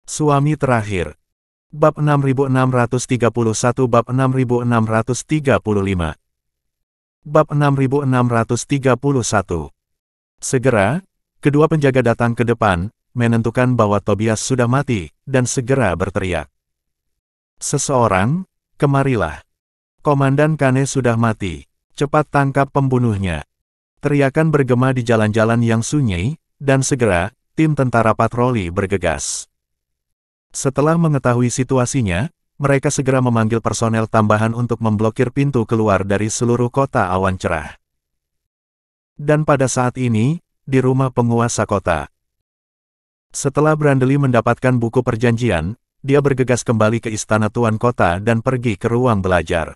Suami terakhir. Bab 6631 Bab 6635 Bab 6631. Segera, kedua penjaga datang ke depan, menentukan bahwa Tobias sudah mati, dan segera berteriak. Seseorang, kemarilah. Komandan Kane sudah mati. Cepat tangkap pembunuhnya. Teriakan bergema di jalan-jalan yang sunyi, dan segera, tim tentara patroli bergegas. Setelah mengetahui situasinya, mereka segera memanggil personel tambahan untuk memblokir pintu keluar dari seluruh kota awan cerah. Dan pada saat ini, di rumah penguasa kota. Setelah Brandely mendapatkan buku perjanjian, dia bergegas kembali ke istana tuan kota dan pergi ke ruang belajar.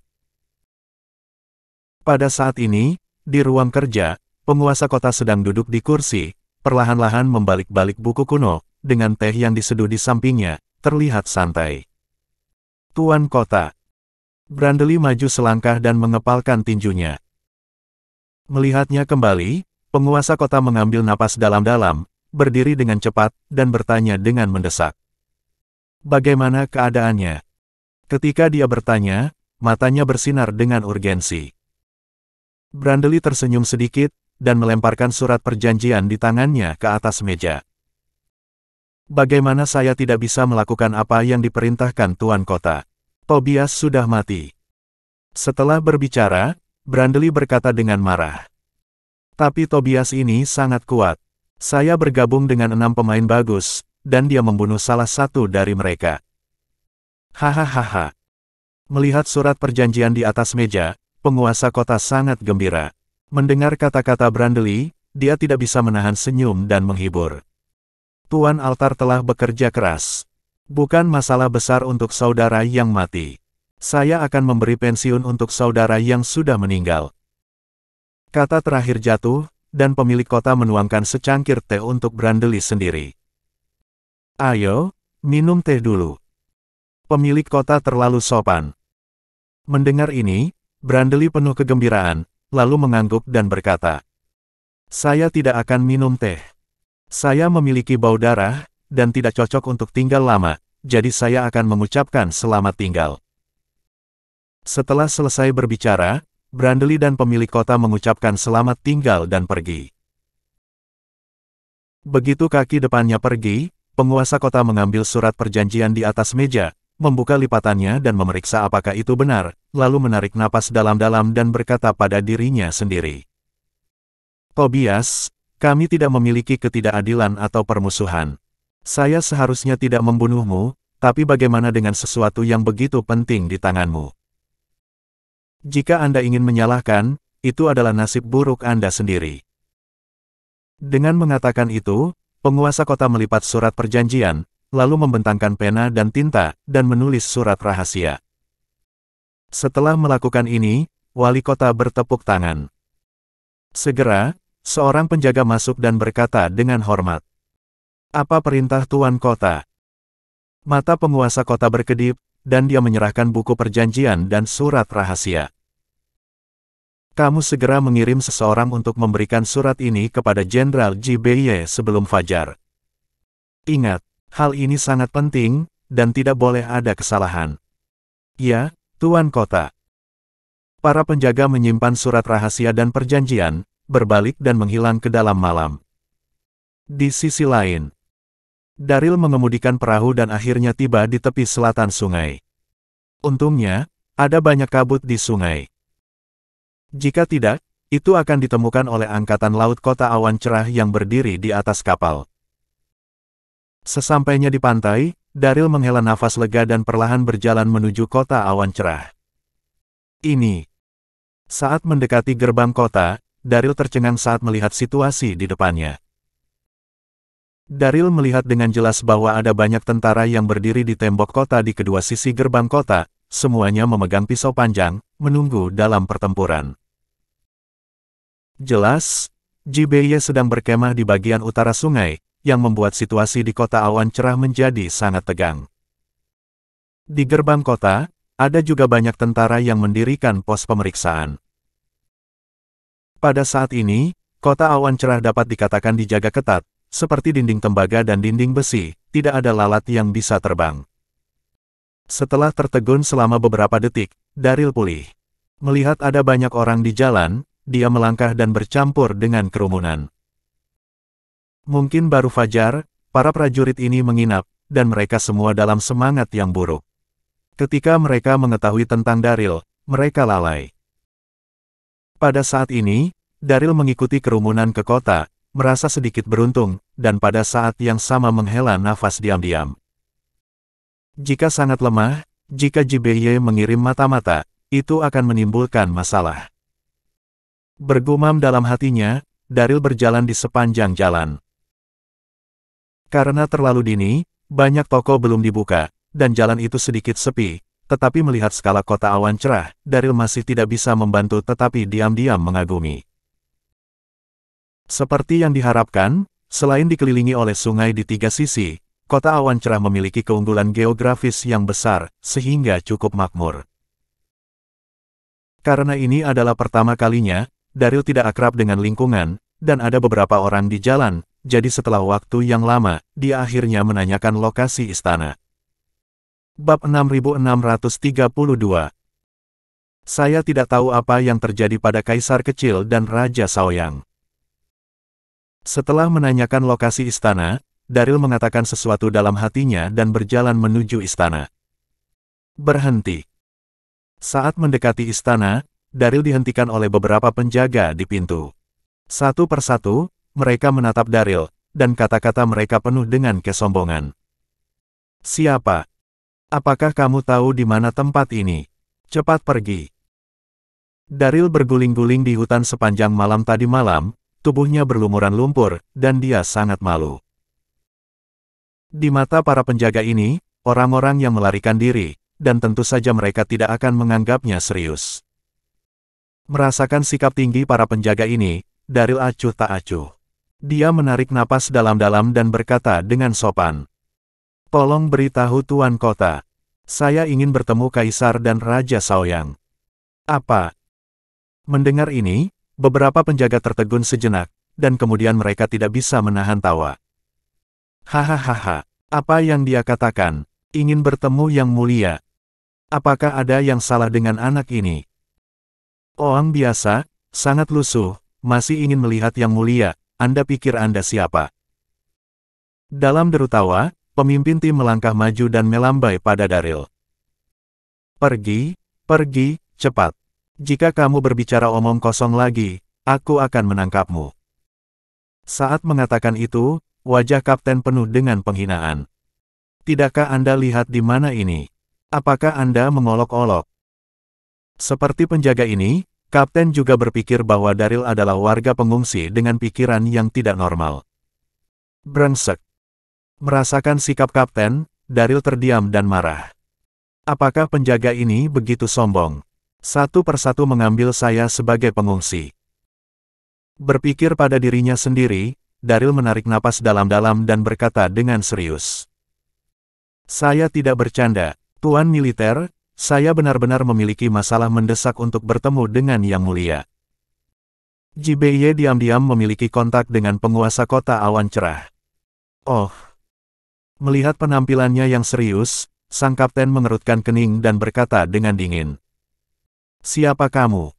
Pada saat ini, di ruang kerja, penguasa kota sedang duduk di kursi, perlahan-lahan membalik-balik buku kuno, dengan teh yang diseduh di sampingnya, terlihat santai. Tuan kota. Brandely maju selangkah dan mengepalkan tinjunya. Melihatnya kembali, penguasa kota mengambil napas dalam-dalam, berdiri dengan cepat, dan bertanya dengan mendesak. Bagaimana keadaannya? Ketika dia bertanya, matanya bersinar dengan urgensi. Brandely tersenyum sedikit, dan melemparkan surat perjanjian di tangannya ke atas meja. Bagaimana saya tidak bisa melakukan apa yang diperintahkan tuan kota? Tobias sudah mati. Setelah berbicara, Brandely berkata dengan marah. Tapi Tobias ini sangat kuat. Saya bergabung dengan 6 pemain bagus, dan dia membunuh salah satu dari mereka. Hahaha. Melihat surat perjanjian di atas meja, penguasa kota sangat gembira. Mendengar kata-kata Brandely, dia tidak bisa menahan senyum dan menghibur. Tuan Altar telah bekerja keras. Bukan masalah besar untuk saudara yang mati. Saya akan memberi pensiun untuk saudara yang sudah meninggal. Kata terakhir jatuh, dan pemilik kota menuangkan secangkir teh untuk Brandely sendiri. Ayo, minum teh dulu. Pemilik kota terlalu sopan. Mendengar ini, Brandely penuh kegembiraan, lalu mengangguk dan berkata, saya tidak akan minum teh. Saya memiliki bau darah, dan tidak cocok untuk tinggal lama, jadi saya akan mengucapkan selamat tinggal. Setelah selesai berbicara, Brandely dan pemilik kota mengucapkan selamat tinggal dan pergi. Begitu kaki depannya pergi, penguasa kota mengambil surat perjanjian di atas meja, membuka lipatannya dan memeriksa apakah itu benar, lalu menarik napas dalam-dalam dan berkata pada dirinya sendiri. Tobias, kami tidak memiliki ketidakadilan atau permusuhan. Saya seharusnya tidak membunuhmu, tapi bagaimana dengan sesuatu yang begitu penting di tanganmu? Jika Anda ingin menyalahkan, itu adalah nasib buruk Anda sendiri. Dengan mengatakan itu, penguasa kota melipat surat perjanjian, lalu membentangkan pena dan tinta, dan menulis surat rahasia. Setelah melakukan ini, wali kota bertepuk tangan. Segera, seorang penjaga masuk dan berkata dengan hormat. Apa perintah tuan kota? Mata penguasa kota berkedip, dan dia menyerahkan buku perjanjian dan surat rahasia. Kamu segera mengirim seseorang untuk memberikan surat ini kepada Jenderal Jibeye sebelum fajar. Ingat, hal ini sangat penting, dan tidak boleh ada kesalahan. Ya, tuan kota. Para penjaga menyimpan surat rahasia dan perjanjian, berbalik dan menghilang ke dalam malam. Di sisi lain, Daryl mengemudikan perahu dan akhirnya tiba di tepi selatan sungai. Untungnya, ada banyak kabut di sungai. Jika tidak, itu akan ditemukan oleh Angkatan Laut Kota Awan Cerah yang berdiri di atas kapal. Sesampainya di pantai, Daryl menghela nafas lega dan perlahan berjalan menuju Kota Awan Cerah. Ini. Saat mendekati gerbang kota, Daryl tercengang saat melihat situasi di depannya. Daryl melihat dengan jelas bahwa ada banyak tentara yang berdiri di tembok kota di kedua sisi gerbang kota, semuanya memegang pisau panjang, menunggu dalam pertempuran. Jelas, Jibeye sedang berkemah di bagian utara sungai, yang membuat situasi di Kota Awan Cerah menjadi sangat tegang. Di gerbang kota, ada juga banyak tentara yang mendirikan pos pemeriksaan. Pada saat ini, Kota Awan Cerah dapat dikatakan dijaga ketat, seperti dinding tembaga dan dinding besi, tidak ada lalat yang bisa terbang. Setelah tertegun selama beberapa detik, Daryl pulih. Melihat ada banyak orang di jalan, dia melangkah dan bercampur dengan kerumunan. Mungkin baru fajar, para prajurit ini menginap, dan mereka semua dalam semangat yang buruk. Ketika mereka mengetahui tentang Daryl, mereka lalai. Pada saat ini, Daryl mengikuti kerumunan ke kota, merasa sedikit beruntung, dan pada saat yang sama menghela nafas diam-diam. Jika sangat lemah, jika JBY mengirim mata-mata, itu akan menimbulkan masalah. Bergumam dalam hatinya, Daryl berjalan di sepanjang jalan. Karena terlalu dini, banyak toko belum dibuka, dan jalan itu sedikit sepi. Tetapi melihat skala kota awan cerah, Daryl masih tidak bisa membantu tetapi diam-diam mengagumi. Seperti yang diharapkan, selain dikelilingi oleh sungai di tiga sisi, kota awan cerah memiliki keunggulan geografis yang besar, sehingga cukup makmur. Karena ini adalah pertama kalinya, Daryl tidak akrab dengan lingkungan, dan ada beberapa orang di jalan, jadi setelah waktu yang lama, dia akhirnya menanyakan lokasi istana. Bab 6632. Saya tidak tahu apa yang terjadi pada Kaisar Kecil dan Raja Shaoyang. Setelah menanyakan lokasi istana, Daryl mengatakan sesuatu dalam hatinya dan berjalan menuju istana. Berhenti. Saat mendekati istana, Daryl dihentikan oleh beberapa penjaga di pintu. Satu persatu, mereka menatap Daryl, dan kata-kata mereka penuh dengan kesombongan. Siapa? Apakah kamu tahu di mana tempat ini? Cepat pergi. Daryl berguling-guling di hutan sepanjang malam tadi malam, tubuhnya berlumuran lumpur, dan dia sangat malu. Di mata para penjaga ini, orang-orang yang melarikan diri, dan tentu saja mereka tidak akan menganggapnya serius. Merasakan sikap tinggi para penjaga ini, Daryl acuh tak acuh. Dia menarik napas dalam-dalam dan berkata dengan sopan. Tolong beritahu Tuan Kota. Saya ingin bertemu Kaisar dan Raja Shaoyang. Apa? Mendengar ini, beberapa penjaga tertegun sejenak, dan kemudian mereka tidak bisa menahan tawa. Hahaha, apa yang dia katakan? Ingin bertemu Yang Mulia. Apakah ada yang salah dengan anak ini? Orang biasa, sangat lusuh, masih ingin melihat Yang Mulia. Anda pikir Anda siapa? Dalam deru tawa, pemimpin tim melangkah maju dan melambai pada Daryl. Pergi, pergi, cepat. Jika kamu berbicara omong kosong lagi, aku akan menangkapmu. Saat mengatakan itu, wajah kapten penuh dengan penghinaan. Tidakkah Anda lihat di mana ini? Apakah Anda mengolok-olok? Seperti penjaga ini, kapten juga berpikir bahwa Daryl adalah warga pengungsi dengan pikiran yang tidak normal. Brengsek. Merasakan sikap kapten, Daryl terdiam dan marah. Apakah penjaga ini begitu sombong? Satu persatu mengambil saya sebagai pengungsi. Berpikir pada dirinya sendiri, Daryl menarik napas dalam-dalam dan berkata dengan serius. Saya tidak bercanda, Tuan Militer, saya benar-benar memiliki masalah mendesak untuk bertemu dengan Yang Mulia. JBY diam-diam memiliki kontak dengan penguasa kota awan cerah. Oh. Melihat penampilannya yang serius, sang kapten mengerutkan kening dan berkata dengan dingin. Siapa kamu?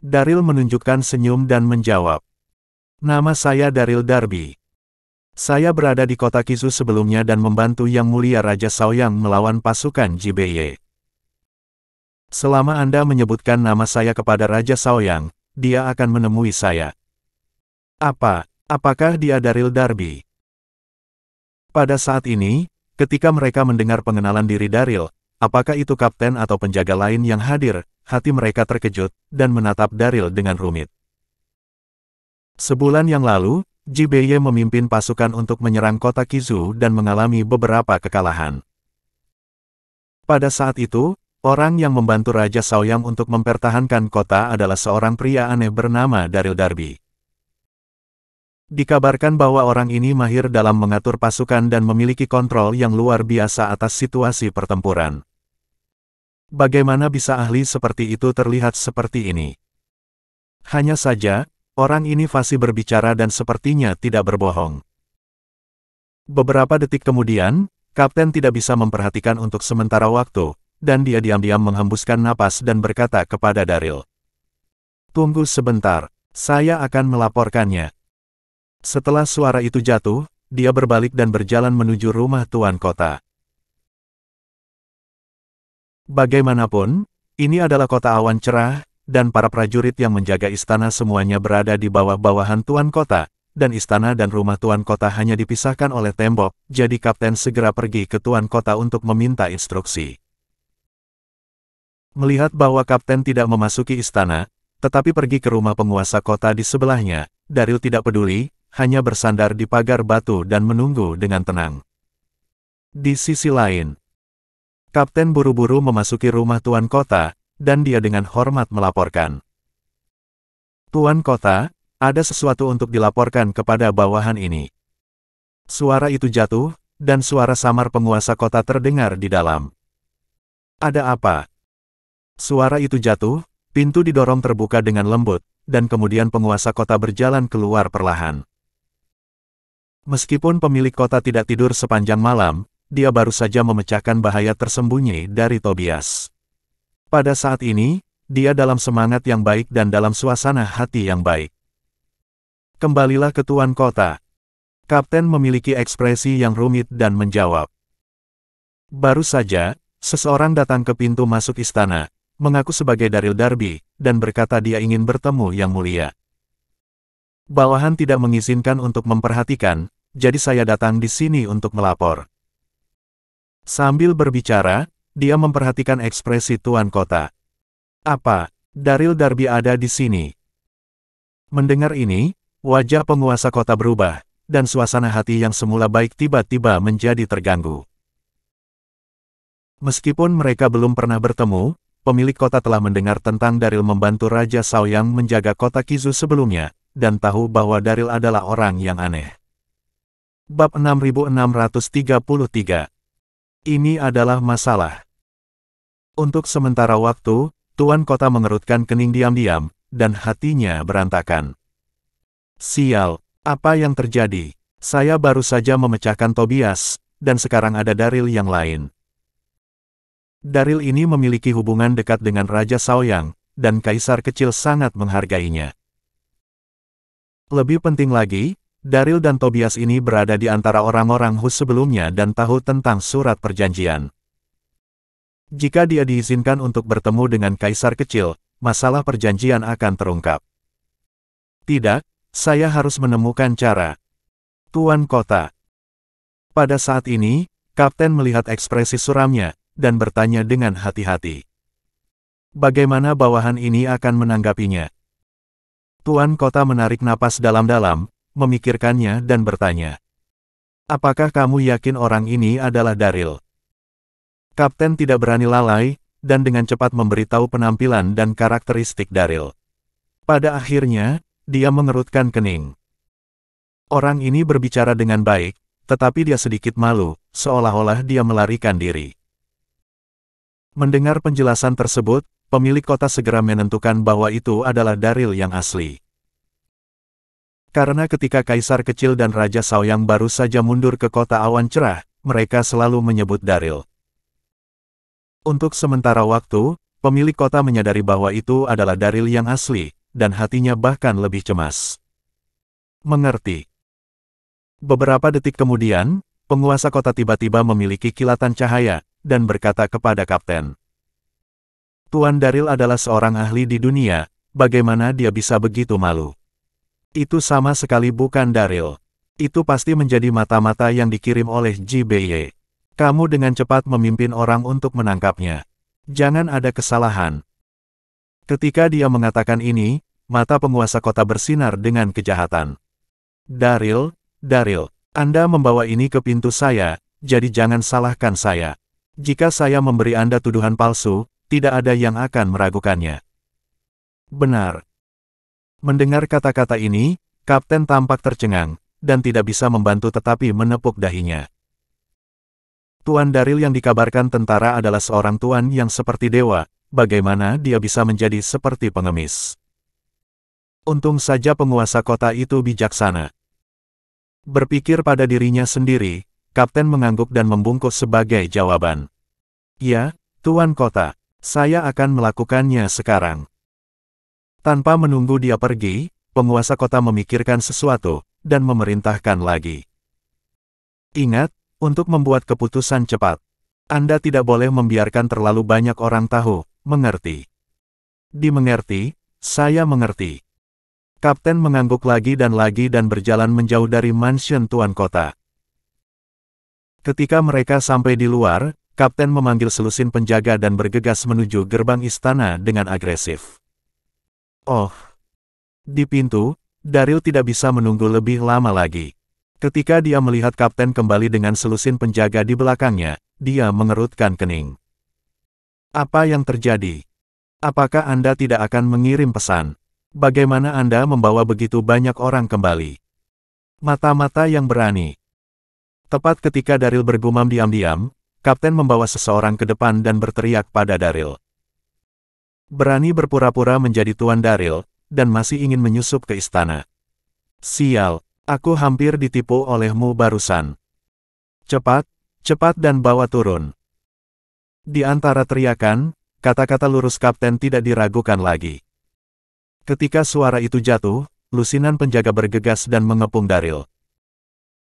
Daryl menunjukkan senyum dan menjawab. Nama saya Daryl Darby. Saya berada di kota Kizu sebelumnya dan membantu Yang Mulia Raja Shaoyang melawan pasukan JBY. Selama Anda menyebutkan nama saya kepada Raja Shaoyang, dia akan menemui saya. Apakah dia Daryl Darby? Pada saat ini, ketika mereka mendengar pengenalan diri Daryl, apakah itu kapten atau penjaga lain yang hadir, hati mereka terkejut, dan menatap Daryl dengan rumit. Sebulan yang lalu, JBY memimpin pasukan untuk menyerang kota Kizu dan mengalami beberapa kekalahan. Pada saat itu, orang yang membantu Raja Shaoyang untuk mempertahankan kota adalah seorang pria aneh bernama Daryl Darby. Dikabarkan bahwa orang ini mahir dalam mengatur pasukan dan memiliki kontrol yang luar biasa atas situasi pertempuran. Bagaimana bisa ahli seperti itu terlihat seperti ini? Hanya saja, orang ini fasih berbicara dan sepertinya tidak berbohong. Beberapa detik kemudian, Kapten tidak bisa memperhatikan untuk sementara waktu, dan dia diam-diam menghembuskan napas dan berkata kepada Daryl. Tunggu sebentar, saya akan melaporkannya. Setelah suara itu jatuh, dia berbalik dan berjalan menuju rumah Tuan Kota. Bagaimanapun, ini adalah kota awan cerah, dan para prajurit yang menjaga istana semuanya berada di bawah-bawahan Tuan Kota, dan istana dan rumah Tuan Kota hanya dipisahkan oleh tembok, jadi Kapten segera pergi ke Tuan Kota untuk meminta instruksi. Melihat bahwa Kapten tidak memasuki istana, tetapi pergi ke rumah penguasa kota di sebelahnya, Daryl tidak peduli, hanya bersandar di pagar batu dan menunggu dengan tenang. Di sisi lain, Kapten buru-buru memasuki rumah Tuan Kota, dan dia dengan hormat melaporkan. Tuan Kota, ada sesuatu untuk dilaporkan kepada bawahan ini. Suara itu jatuh, dan suara samar penguasa kota terdengar di dalam. Ada apa? Suara itu jatuh, pintu didorong terbuka dengan lembut, dan kemudian penguasa kota berjalan keluar perlahan. Meskipun pemilik kota tidak tidur sepanjang malam, dia baru saja memecahkan bahaya tersembunyi dari Tobias. Pada saat ini, dia dalam semangat yang baik dan dalam suasana hati yang baik. Kembalilah ke Tuan Kota. Kapten memiliki ekspresi yang rumit dan menjawab. Baru saja, seseorang datang ke pintu masuk istana, mengaku sebagai Daryl Darby, dan berkata dia ingin bertemu Yang Mulia. Bawahan tidak mengizinkan untuk memperhatikan, jadi saya datang di sini untuk melapor. Sambil berbicara, dia memperhatikan ekspresi Tuan Kota. Apa, Daryl Darby ada di sini? Mendengar ini, wajah penguasa kota berubah, dan suasana hati yang semula baik tiba-tiba menjadi terganggu. Meskipun mereka belum pernah bertemu, pemilik kota telah mendengar tentang Daryl membantu Raja Shaoyang menjaga kota Qizu sebelumnya, dan tahu bahwa Daryl adalah orang yang aneh. Bab 6633. Ini adalah masalah. Untuk sementara waktu, Tuan Kota mengerutkan kening diam-diam, dan hatinya berantakan. Sial, apa yang terjadi? Saya baru saja memecahkan Tobias, dan sekarang ada Daryl yang lain. Daryl ini memiliki hubungan dekat dengan Raja Shaoyang, dan Kaisar Kecil sangat menghargainya. Lebih penting lagi, Daryl dan Tobias ini berada di antara orang-orang Hu sebelumnya dan tahu tentang surat perjanjian. Jika dia diizinkan untuk bertemu dengan Kaisar Kecil, masalah perjanjian akan terungkap. Tidak, saya harus menemukan cara. Tuan Kota. Pada saat ini, Kapten melihat ekspresi suramnya, dan bertanya dengan hati-hati. Bagaimana bawahan ini akan menanggapinya? Tuan Kota menarik napas dalam-dalam, memikirkannya dan bertanya. Apakah kamu yakin orang ini adalah Daryl? Kapten tidak berani lalai, dan dengan cepat memberitahu penampilan dan karakteristik Daryl. Pada akhirnya, dia mengerutkan kening. Orang ini berbicara dengan baik, tetapi dia sedikit malu, seolah-olah dia melarikan diri. Mendengar penjelasan tersebut, pemilik kota segera menentukan bahwa itu adalah Daryl yang asli. Karena ketika Kaisar Kecil dan Raja Shaoyang baru saja mundur ke kota awan cerah, mereka selalu menyebut Daryl. Untuk sementara waktu, pemilik kota menyadari bahwa itu adalah Daryl yang asli, dan hatinya bahkan lebih cemas. Mengerti. Beberapa detik kemudian, penguasa kota tiba-tiba memiliki kilatan cahaya, dan berkata kepada Kapten. Tuan Daryl adalah seorang ahli di dunia, bagaimana dia bisa begitu malu? Itu sama sekali bukan Daryl. Itu pasti menjadi mata-mata yang dikirim oleh JBY. Kamu dengan cepat memimpin orang untuk menangkapnya. Jangan ada kesalahan. Ketika dia mengatakan ini, mata penguasa kota bersinar dengan kejahatan. Daryl, Anda membawa ini ke pintu saya, jadi jangan salahkan saya. Jika saya memberi Anda tuduhan palsu, tidak ada yang akan meragukannya. Benar. Mendengar kata-kata ini, Kapten tampak tercengang, dan tidak bisa membantu tetapi menepuk dahinya. Tuan Daryl yang dikabarkan tentara adalah seorang tuan yang seperti dewa, bagaimana dia bisa menjadi seperti pengemis? Untung saja penguasa kota itu bijaksana. Berpikir pada dirinya sendiri, Kapten mengangguk dan membungkuk sebagai jawaban. Ya, Tuan Kota, saya akan melakukannya sekarang. Tanpa menunggu dia pergi, penguasa kota memikirkan sesuatu, dan memerintahkan lagi. Ingat, untuk membuat keputusan cepat, Anda tidak boleh membiarkan terlalu banyak orang tahu, mengerti? Dimengerti, saya mengerti. Kapten mengangguk lagi dan berjalan menjauh dari mansion Tuan Kota. Ketika mereka sampai di luar, Kapten memanggil selusin penjaga dan bergegas menuju gerbang istana dengan agresif. Oh! Di pintu, Daryl tidak bisa menunggu lebih lama lagi. Ketika dia melihat Kapten kembali dengan selusin penjaga di belakangnya, dia mengerutkan kening. Apa yang terjadi? Apakah Anda tidak akan mengirim pesan? Bagaimana Anda membawa begitu banyak orang kembali? Mata-mata yang berani. Tepat ketika Daryl bergumam diam-diam, Kapten membawa seseorang ke depan dan berteriak pada Daryl. Berani berpura-pura menjadi Tuan Daryl, dan masih ingin menyusup ke istana. Sial, aku hampir ditipu olehmu barusan. Cepat, cepat dan bawa turun. Di antara teriakan, kata-kata lurus Kapten tidak diragukan lagi. Ketika suara itu jatuh, lusinan penjaga bergegas dan mengepung Daryl.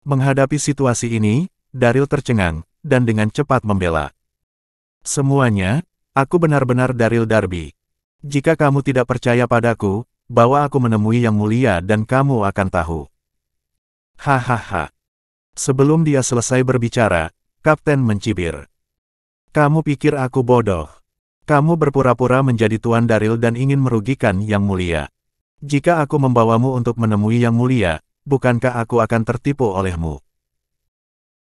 Menghadapi situasi ini, Daryl tercengang, dan dengan cepat membela. Semuanya, aku benar-benar Daryl Darby. Jika kamu tidak percaya padaku, bawa aku menemui Yang Mulia dan kamu akan tahu. Hahaha. Sebelum dia selesai berbicara, Kapten mencibir. Kamu pikir aku bodoh? Kamu berpura-pura menjadi Tuan Daryl dan ingin merugikan Yang Mulia. Jika aku membawamu untuk menemui Yang Mulia, bukankah aku akan tertipu olehmu?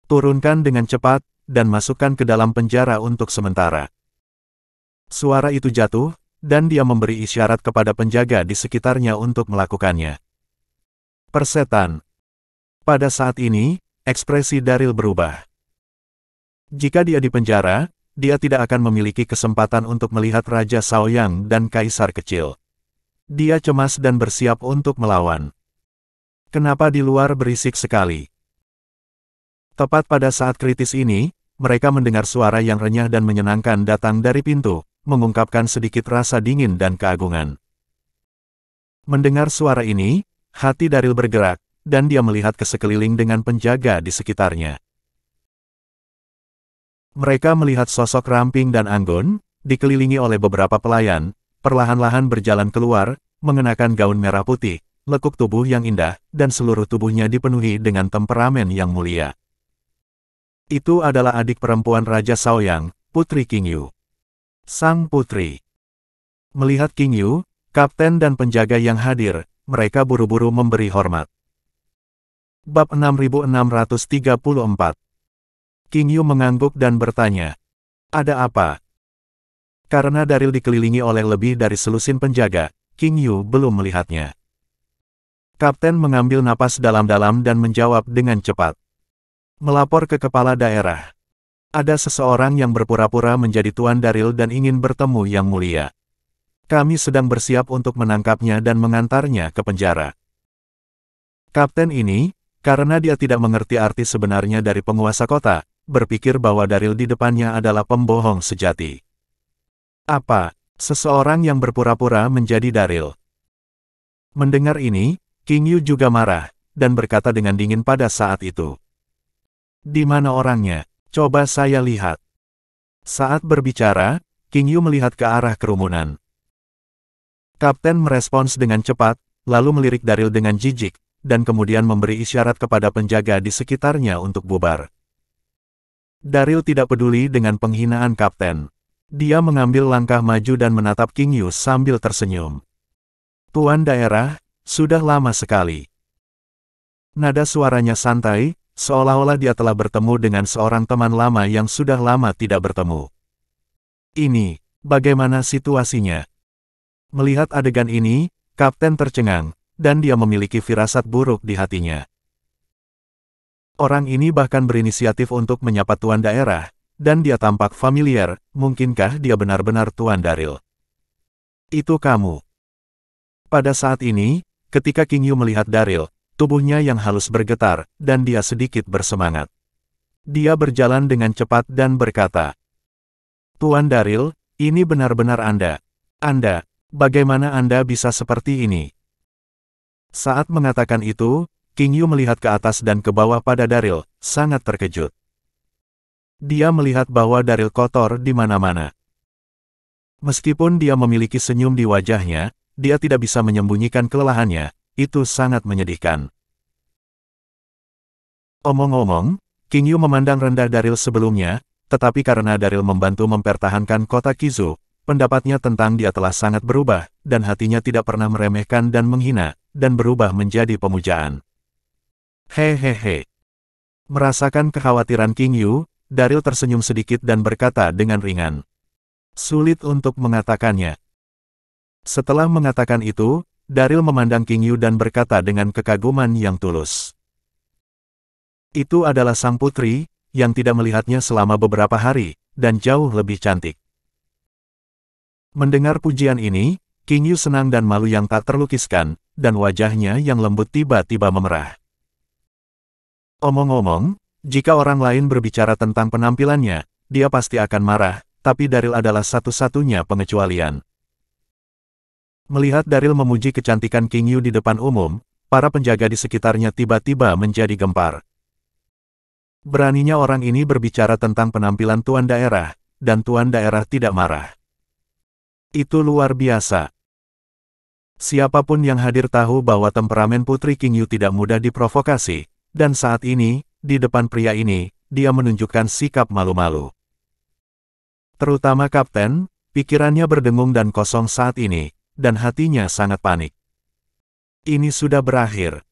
Turunkan dengan cepat, dan masukkan ke dalam penjara untuk sementara. Suara itu jatuh, dan dia memberi isyarat kepada penjaga di sekitarnya untuk melakukannya. Persetan. Pada saat ini, ekspresi Daryl berubah. Jika dia di penjara, dia tidak akan memiliki kesempatan untuk melihat Raja Shaoyang dan Kaisar Kecil. Dia cemas dan bersiap untuk melawan. Kenapa di luar berisik sekali? Tepat pada saat kritis ini, mereka mendengar suara yang renyah dan menyenangkan datang dari pintu, mengungkapkan sedikit rasa dingin dan keagungan. Mendengar suara ini, hati Daryl bergerak, dan dia melihat ke sekeliling dengan penjaga di sekitarnya. Mereka melihat sosok ramping dan anggun, dikelilingi oleh beberapa pelayan, perlahan-lahan berjalan keluar, mengenakan gaun merah putih, lekuk tubuh yang indah, dan seluruh tubuhnya dipenuhi dengan temperamen yang mulia. Itu adalah adik perempuan Raja Shaoyang, Putri Qingyu. Sang putri. Melihat Qingyu, Kapten dan penjaga yang hadir, mereka buru-buru memberi hormat. Bab 6634. Qingyu mengangguk dan bertanya, "Ada apa?" Karena Daryl dikelilingi oleh lebih dari selusin penjaga, Qingyu belum melihatnya. Kapten mengambil napas dalam-dalam dan menjawab dengan cepat. Melapor ke kepala daerah. Ada seseorang yang berpura-pura menjadi Tuan Daryl dan ingin bertemu Yang Mulia. Kami sedang bersiap untuk menangkapnya dan mengantarnya ke penjara. Kapten ini, karena dia tidak mengerti arti sebenarnya dari penguasa kota, berpikir bahwa Daryl di depannya adalah pembohong sejati. Apa? Seseorang yang berpura-pura menjadi Daryl. Mendengar ini, Qingyu juga marah, dan berkata dengan dingin pada saat itu. Di mana orangnya? Coba saya lihat. Saat berbicara, Qingyu melihat ke arah kerumunan. Kapten merespons dengan cepat, lalu melirik Daryl dengan jijik, dan kemudian memberi isyarat kepada penjaga di sekitarnya untuk bubar. Daryl tidak peduli dengan penghinaan Kapten. Dia mengambil langkah maju dan menatap Qingyu sambil tersenyum. Tuan daerah, sudah lama sekali. Nada suaranya santai, seolah-olah dia telah bertemu dengan seorang teman lama yang sudah lama tidak bertemu. Ini, bagaimana situasinya? Melihat adegan ini, Kapten tercengang, dan dia memiliki firasat buruk di hatinya. Orang ini bahkan berinisiatif untuk menyapa Tuan daerah, dan dia tampak familiar, mungkinkah dia benar-benar Tuan Daryl? Itu kamu. Pada saat ini, ketika Qingyu melihat Daryl, tubuhnya yang halus bergetar, dan dia sedikit bersemangat. Dia berjalan dengan cepat dan berkata, "Tuan Daryl, ini benar-benar Anda. Anda, bagaimana Anda bisa seperti ini?" Saat mengatakan itu, King Yu melihat ke atas dan ke bawah pada Daryl, sangat terkejut. Dia melihat bahwa Daryl kotor di mana-mana. Meskipun dia memiliki senyum di wajahnya, dia tidak bisa menyembunyikan kelelahannya. Itu sangat menyedihkan. Omong-omong, King Yu memandang rendah Daryl sebelumnya, tetapi karena Daryl membantu mempertahankan kota Kizu, pendapatnya tentang dia telah sangat berubah, dan hatinya tidak pernah meremehkan dan menghina, dan berubah menjadi pemujaan. Hehehe. Merasakan kekhawatiran King Yu, Daryl tersenyum sedikit dan berkata dengan ringan. Sulit untuk mengatakannya. Setelah mengatakan itu, Daryl memandang King Yu dan berkata dengan kekaguman yang tulus. Itu adalah sang putri, yang tidak melihatnya selama beberapa hari, dan jauh lebih cantik. Mendengar pujian ini, King Yu senang dan malu yang tak terlukiskan, dan wajahnya yang lembut tiba-tiba memerah. Omong-omong, jika orang lain berbicara tentang penampilannya, dia pasti akan marah, tapi Daryl adalah satu-satunya pengecualian. Melihat Daryl memuji kecantikan King Yu di depan umum, para penjaga di sekitarnya tiba-tiba menjadi gempar. Beraninya orang ini berbicara tentang penampilan tuan daerah, dan tuan daerah tidak marah. Itu luar biasa. Siapapun yang hadir tahu bahwa temperamen Putri King Yu tidak mudah diprovokasi, dan saat ini, di depan pria ini, dia menunjukkan sikap malu-malu. Terutama Kapten, pikirannya berdengung dan kosong saat ini, dan hatinya sangat panik. Ini sudah berakhir.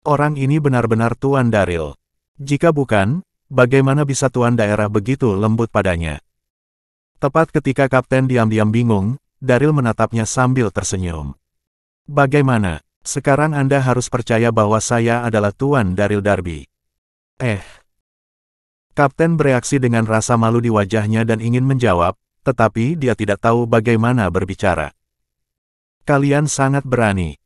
Orang ini benar-benar Tuan Daryl. Jika bukan, bagaimana bisa tuan daerah begitu lembut padanya? Tepat ketika Kapten diam-diam bingung, Daryl menatapnya sambil tersenyum. Bagaimana? Sekarang Anda harus percaya bahwa saya adalah Tuan Daryl Darby. Kapten bereaksi dengan rasa malu di wajahnya dan ingin menjawab, tetapi dia tidak tahu bagaimana berbicara. Kalian sangat berani.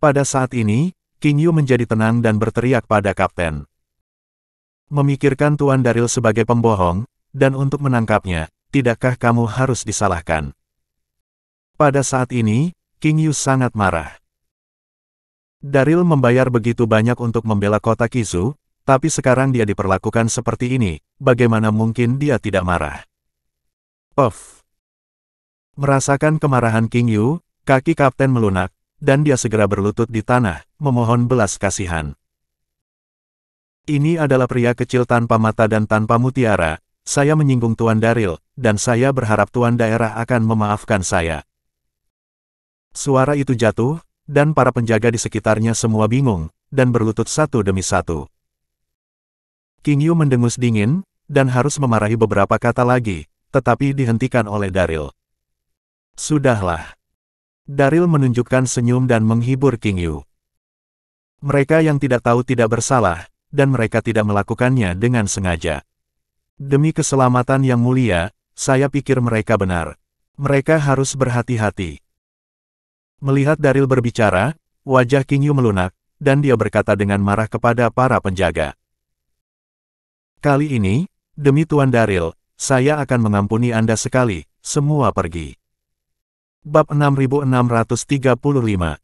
Pada saat ini, King Yu menjadi tenang dan berteriak pada Kapten. Memikirkan Tuan Daryl sebagai pembohong, dan untuk menangkapnya, tidakkah kamu harus disalahkan? Pada saat ini, King Yu sangat marah. Daryl membayar begitu banyak untuk membela kota Kizu, tapi sekarang dia diperlakukan seperti ini, bagaimana mungkin dia tidak marah? Puff. Merasakan kemarahan King Yu, kaki Kapten melunak, dan dia segera berlutut di tanah, memohon belas kasihan. Ini adalah pria kecil tanpa mata dan tanpa mutiara, saya menyinggung Tuan Daryl, dan saya berharap Tuan daerah akan memaafkan saya. Suara itu jatuh, dan para penjaga di sekitarnya semua bingung, dan berlutut satu demi satu. King Yu mendengus dingin, dan harus memarahi beberapa kata lagi, tetapi dihentikan oleh Daryl. Sudahlah. Daryl menunjukkan senyum dan menghibur King Yu. Mereka yang tidak tahu tidak bersalah, dan mereka tidak melakukannya dengan sengaja. Demi keselamatan yang mulia, saya pikir mereka benar. Mereka harus berhati-hati. Melihat Daryl berbicara, wajah King Yu melunak, dan dia berkata dengan marah kepada para penjaga. Kali ini, demi Tuan Daryl, saya akan mengampuni Anda sekali, semua pergi. Bab 6635.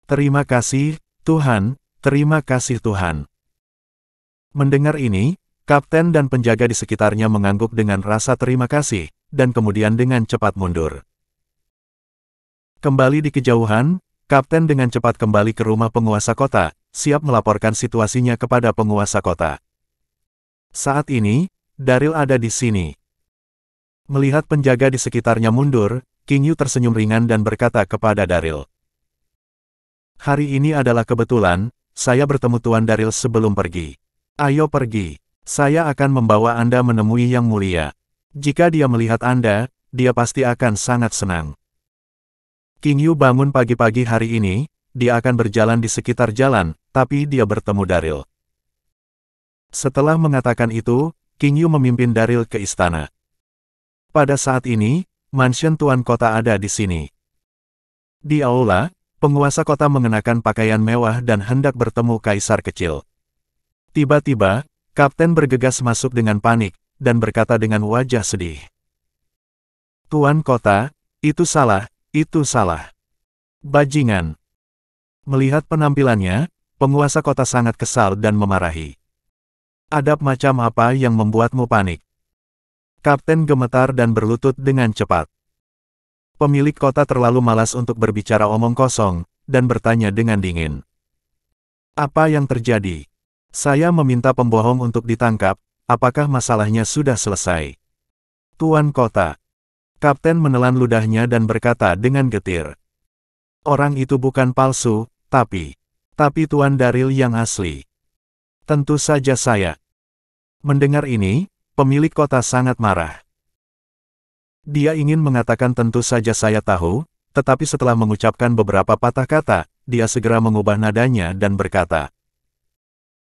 Terima kasih, Tuhan, terima kasih Tuhan. Mendengar ini, Kapten dan penjaga di sekitarnya mengangguk dengan rasa terima kasih, dan kemudian dengan cepat mundur. Kembali di kejauhan, Kapten dengan cepat kembali ke rumah penguasa kota, siap melaporkan situasinya kepada penguasa kota. Saat ini, Daryl ada di sini. Melihat penjaga di sekitarnya mundur, King Yu tersenyum ringan dan berkata kepada Daryl. Hari ini adalah kebetulan, saya bertemu Tuan Daryl sebelum pergi. Ayo pergi, saya akan membawa Anda menemui Yang Mulia. Jika dia melihat Anda, dia pasti akan sangat senang. King Yu bangun pagi-pagi hari ini, dia akan berjalan di sekitar jalan, tapi dia bertemu Daryl. Setelah mengatakan itu, King Yu memimpin Daryl ke istana. Pada saat ini, mansion Tuan Kota ada di sini. Di aula, Penguasa kota mengenakan pakaian mewah dan hendak bertemu kaisar kecil. Tiba-tiba, kapten bergegas masuk dengan panik, dan berkata dengan wajah sedih. Tuan kota, itu salah, itu salah. Bajingan. Melihat penampilannya, penguasa kota sangat kesal dan memarahi. Ada macam apa yang membuatmu panik? Kapten gemetar dan berlutut dengan cepat. Pemilik kota terlalu malas untuk berbicara omong kosong, dan bertanya dengan dingin. Apa yang terjadi? Saya meminta pembohong untuk ditangkap, apakah masalahnya sudah selesai? Tuan kota. Kapten menelan ludahnya dan berkata dengan getir. Orang itu bukan palsu, tapi Tuan Daryl yang asli. Tentu saja saya. Mendengar ini, pemilik kota sangat marah. Dia ingin mengatakan tentu saja saya tahu, tetapi setelah mengucapkan beberapa patah kata, dia segera mengubah nadanya dan berkata.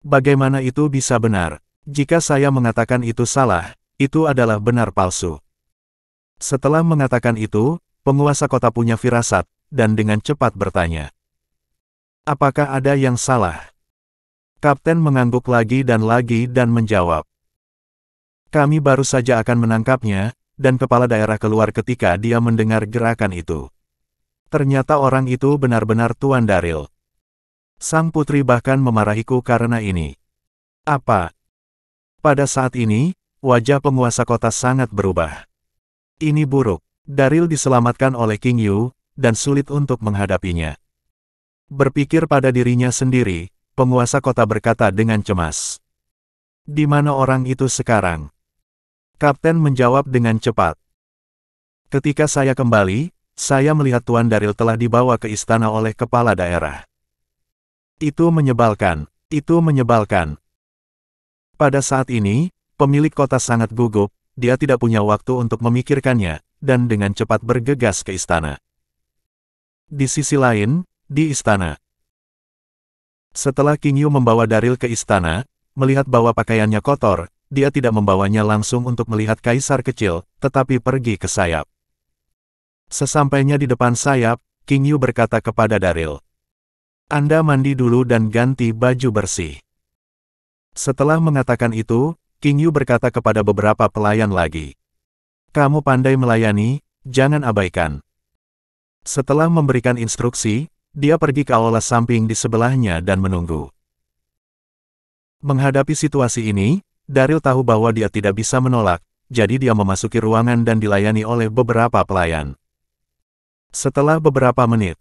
Bagaimana itu bisa benar? Jika saya mengatakan itu salah, itu adalah benar palsu. Setelah mengatakan itu, penguasa kota punya firasat, dan dengan cepat bertanya. Apakah ada yang salah? Kapten mengangguk lagi dan menjawab. Kami baru saja akan menangkapnya, dan kepala daerah keluar ketika dia mendengar gerakan itu. Ternyata orang itu benar-benar Tuan Daryl. Sang putri bahkan memarahiku karena ini. Apa? Pada saat ini, wajah penguasa kota sangat berubah. Ini buruk. Daryl diselamatkan oleh King Yu, dan sulit untuk menghadapinya. Berpikir pada dirinya sendiri, penguasa kota berkata dengan cemas. Di mana orang itu sekarang? Kapten menjawab dengan cepat. Ketika saya kembali, saya melihat Tuan Daryl telah dibawa ke istana oleh kepala daerah. Itu menyebalkan, itu menyebalkan. Pada saat ini, pemilik kota sangat gugup, dia tidak punya waktu untuk memikirkannya, dan dengan cepat bergegas ke istana. Di sisi lain, di istana. Setelah King Yu membawa Daryl ke istana, melihat bahwa pakaiannya kotor, dia tidak membawanya langsung untuk melihat kaisar kecil, tetapi pergi ke sayap. Sesampainya di depan sayap, King Yu berkata kepada Daryl. Anda mandi dulu dan ganti baju bersih. Setelah mengatakan itu, King Yu berkata kepada beberapa pelayan lagi. Kamu pandai melayani, jangan abaikan. Setelah memberikan instruksi, dia pergi ke aula samping di sebelahnya dan menunggu. Menghadapi situasi ini, Daryl tahu bahwa dia tidak bisa menolak, jadi dia memasuki ruangan dan dilayani oleh beberapa pelayan. Setelah beberapa menit,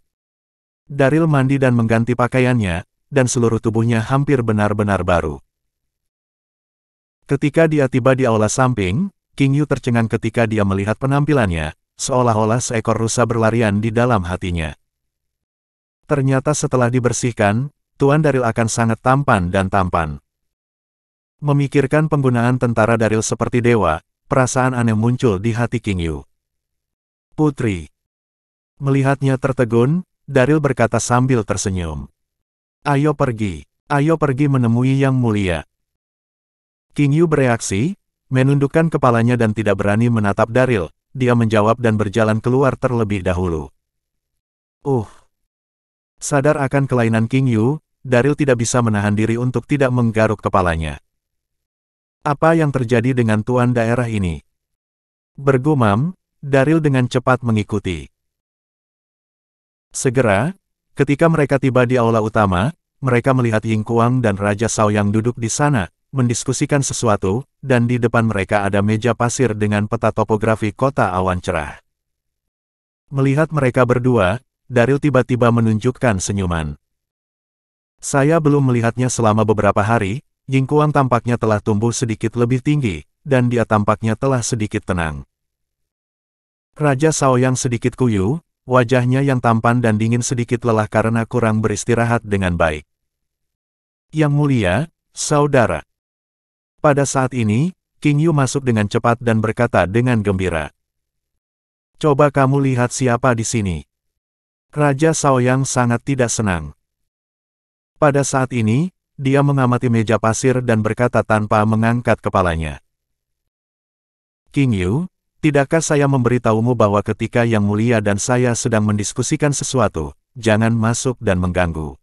Daryl mandi dan mengganti pakaiannya, dan seluruh tubuhnya hampir benar-benar baru. Ketika dia tiba di aula samping, King Yu tercengang ketika dia melihat penampilannya, seolah-olah seekor rusa berlarian di dalam hatinya. Ternyata setelah dibersihkan, Tuan Daryl akan sangat tampan dan tampan. Memikirkan penggunaan tentara Daryl seperti dewa, perasaan aneh muncul di hati King Yu. Putri. Melihatnya tertegun, Daryl berkata sambil tersenyum. Ayo pergi menemui Yang Mulia. King Yu bereaksi, menundukkan kepalanya dan tidak berani menatap Daryl, dia menjawab dan berjalan keluar terlebih dahulu. Sadar akan kelainan King Yu, Daryl tidak bisa menahan diri untuk tidak menggaruk kepalanya. Apa yang terjadi dengan tuan daerah ini? Bergumam, Daryl dengan cepat mengikuti. Segera, ketika mereka tiba di aula utama, mereka melihat Ying Kuang dan Raja Sao yang duduk di sana, mendiskusikan sesuatu, dan di depan mereka ada meja pasir dengan peta topografi kota awan cerah. Melihat mereka berdua, Daryl tiba-tiba menunjukkan senyuman. Saya belum melihatnya selama beberapa hari, Ying Kuang tampaknya telah tumbuh sedikit lebih tinggi, dan dia tampaknya telah sedikit tenang. Raja Sao yang sedikit kuyu, wajahnya yang tampan dan dingin sedikit lelah karena kurang beristirahat dengan baik. Yang Mulia, saudara. Pada saat ini, King Yu masuk dengan cepat dan berkata dengan gembira. Coba kamu lihat siapa di sini. Raja Sao yang sangat tidak senang. Pada saat ini, dia mengamati meja pasir dan berkata tanpa mengangkat kepalanya. King Yu, tidakkah saya memberitahumu bahwa ketika Yang Mulia dan saya sedang mendiskusikan sesuatu, Jangan masuk dan mengganggu.